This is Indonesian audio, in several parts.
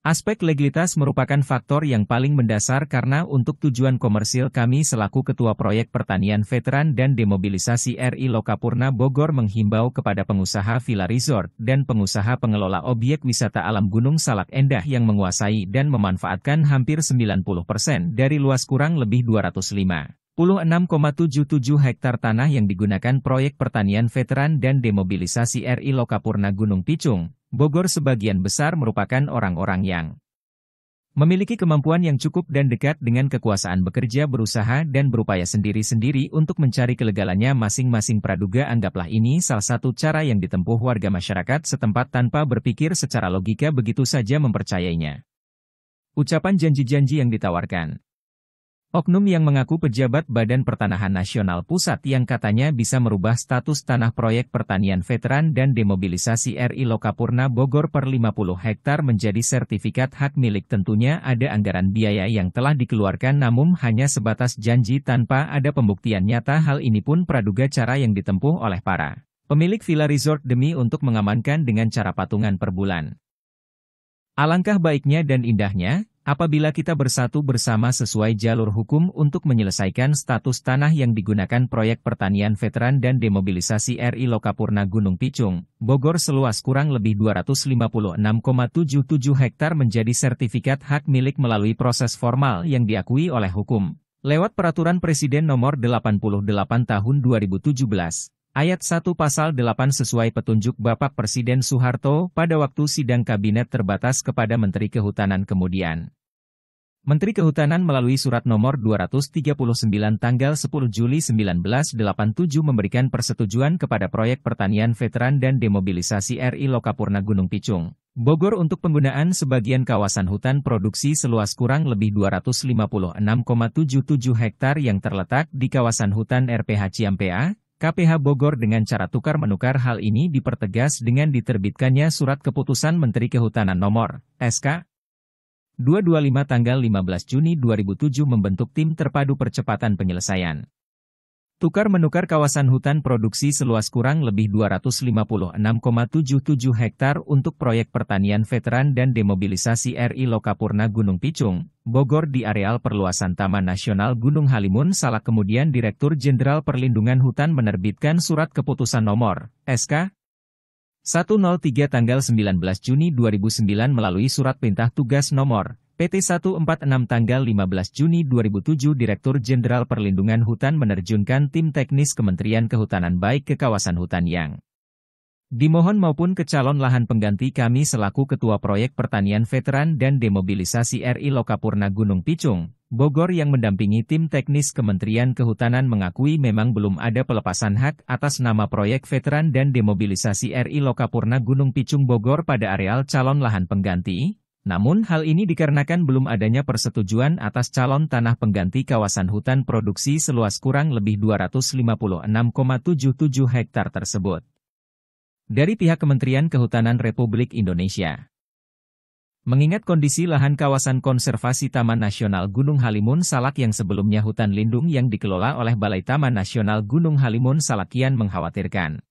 Aspek legalitas merupakan faktor yang paling mendasar karena untuk tujuan komersil kami selaku Ketua Proyek Pertanian Veteran dan Demobilisasi RI Lokapurna Bogor menghimbau kepada pengusaha villa resort dan pengusaha pengelola objek wisata alam Gunung Salak Endah yang menguasai dan memanfaatkan hampir 90% dari luas kurang lebih 256,77 hektar tanah yang digunakan Proyek Pertanian Veteran dan Demobilisasi RI Lokapurna Gunung Picung, Bogor sebagian besar merupakan orang-orang yang memiliki kemampuan yang cukup dan dekat dengan kekuasaan bekerja berusaha dan berupaya sendiri-sendiri untuk mencari kelegalannya masing-masing praduga. Anggaplah ini salah satu cara yang ditempuh warga masyarakat setempat tanpa berpikir secara logika begitu saja mempercayainya. Ucapan janji-janji yang ditawarkan oknum yang mengaku pejabat Badan Pertanahan Nasional Pusat yang katanya bisa merubah status tanah Proyek Pertanian Veteran dan Demobilisasi RI Lokapurna Bogor per 50 hektar menjadi sertifikat hak milik. Tentunya ada anggaran biaya yang telah dikeluarkan namun hanya sebatas janji tanpa ada pembuktian nyata. Hal ini pun praduga cara yang ditempuh oleh para pemilik villa resort demi untuk mengamankan dengan cara patungan per bulan. Alangkah baiknya dan indahnya apabila kita bersatu bersama sesuai jalur hukum untuk menyelesaikan status tanah yang digunakan Proyek Pertanian Veteran dan Demobilisasi RI Lokapurna Gunung Picung, Bogor seluas kurang lebih 256,77 hektar menjadi sertifikat hak milik melalui proses formal yang diakui oleh hukum. Lewat Peraturan Presiden Nomor 88 Tahun 2017. Ayat 1 Pasal 8 sesuai petunjuk Bapak Presiden Soeharto pada waktu sidang Kabinet terbatas kepada Menteri Kehutanan kemudian. Menteri Kehutanan melalui Surat Nomor 239 tanggal 10 Juli 1987 memberikan persetujuan kepada Proyek Pertanian Veteran dan Demobilisasi RI Lokapurna Gunung Picung, Bogor untuk penggunaan sebagian kawasan hutan produksi seluas kurang lebih 256,77 hektar yang terletak di kawasan hutan RPH Ciampea, KPH Bogor dengan cara tukar-menukar. Hal ini dipertegas dengan diterbitkannya Surat Keputusan Menteri Kehutanan Nomor SK 225 tanggal 15 Juni 2007 membentuk tim terpadu percepatan penyelesaian tukar-menukar kawasan hutan produksi seluas kurang lebih 256,77 hektar untuk Proyek Pertanian Veteran dan Demobilisasi RI Lokapurna Gunung Picung, Bogor di areal perluasan Taman Nasional Gunung Halimun Salak. Kemudian Direktur Jenderal Perlindungan Hutan menerbitkan Surat Keputusan Nomor SK 103 tanggal 19 Juni 2009 melalui Surat Perintah Tugas Nomor PT 146 tanggal 15 Juni 2007 Direktur Jenderal Perlindungan Hutan menerjunkan tim teknis Kementerian Kehutanan baik ke kawasan hutan yang dimohon maupun ke calon lahan pengganti. Kami selaku Ketua Proyek Pertanian Veteran dan Demobilisasi RI Lokapurna Gunung Picung, Bogor yang mendampingi tim teknis Kementerian Kehutanan mengakui memang belum ada pelepasan hak atas nama Proyek Veteran dan Demobilisasi RI Lokapurna Gunung Picung Bogor pada areal calon lahan pengganti. Namun hal ini dikarenakan belum adanya persetujuan atas calon tanah pengganti kawasan hutan produksi seluas kurang lebih 256,77 hektar tersebut dari pihak Kementerian Kehutanan Republik Indonesia. Mengingat kondisi lahan kawasan konservasi Taman Nasional Gunung Halimun Salak yang sebelumnya hutan lindung yang dikelola oleh Balai Taman Nasional Gunung Halimun Salak kian mengkhawatirkan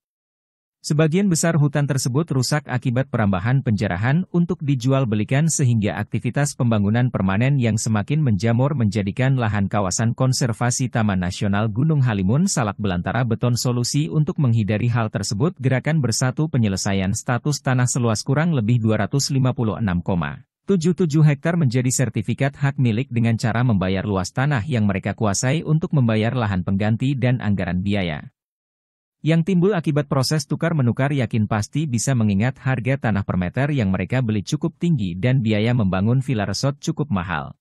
sebagian besar hutan tersebut rusak akibat perambahan penjarahan untuk dijual belikan sehingga aktivitas pembangunan permanen yang semakin menjamur menjadikan lahan kawasan konservasi Taman Nasional Gunung Halimun Salak belantara beton. Solusi untuk menghindari hal tersebut gerakan bersatu penyelesaian status tanah seluas kurang lebih 256,77 hektar menjadi sertifikat hak milik dengan cara membayar luas tanah yang mereka kuasai untuk membayar lahan pengganti dan anggaran biaya yang timbul akibat proses tukar-menukar yakin pasti bisa mengingat harga tanah per meter yang mereka beli cukup tinggi dan biaya membangun villa resort cukup mahal.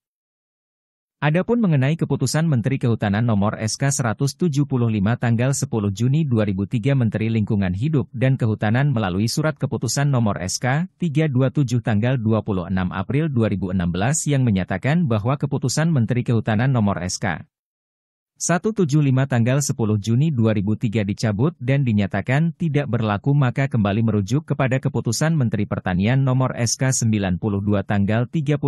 Adapun mengenai keputusan Menteri Kehutanan Nomor SK 175 tanggal 10 Juni 2003 Menteri Lingkungan Hidup dan Kehutanan melalui Surat Keputusan Nomor SK 327 tanggal 26 April 2016 yang menyatakan bahwa keputusan Menteri Kehutanan Nomor SK 175 tanggal 10 Juni 2003 dicabut dan dinyatakan tidak berlaku maka kembali merujuk kepada keputusan Menteri Pertanian Nomor SK 92 tanggal 31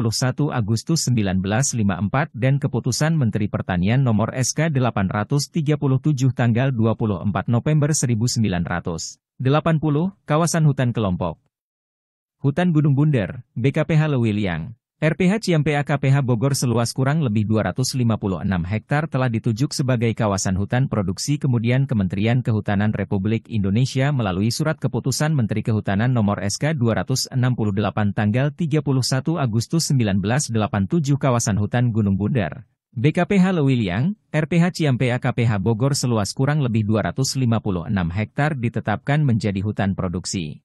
Agustus 1954 dan keputusan Menteri Pertanian Nomor SK 837 tanggal 24 November 1980, kawasan hutan kelompok Hutan Gunung Bunder, BKPH Lewiliang. RPH Ciampea KPH Bogor seluas kurang lebih 256 hektar telah ditujuk sebagai kawasan hutan produksi. Kemudian Kementerian Kehutanan Republik Indonesia melalui Surat Keputusan Menteri Kehutanan Nomor SK 268 tanggal 31 Agustus 1987 kawasan hutan Gunung Bunder, BKPH Lewiliang, RPH Ciampea KPH Bogor seluas kurang lebih 256 hektar ditetapkan menjadi hutan produksi.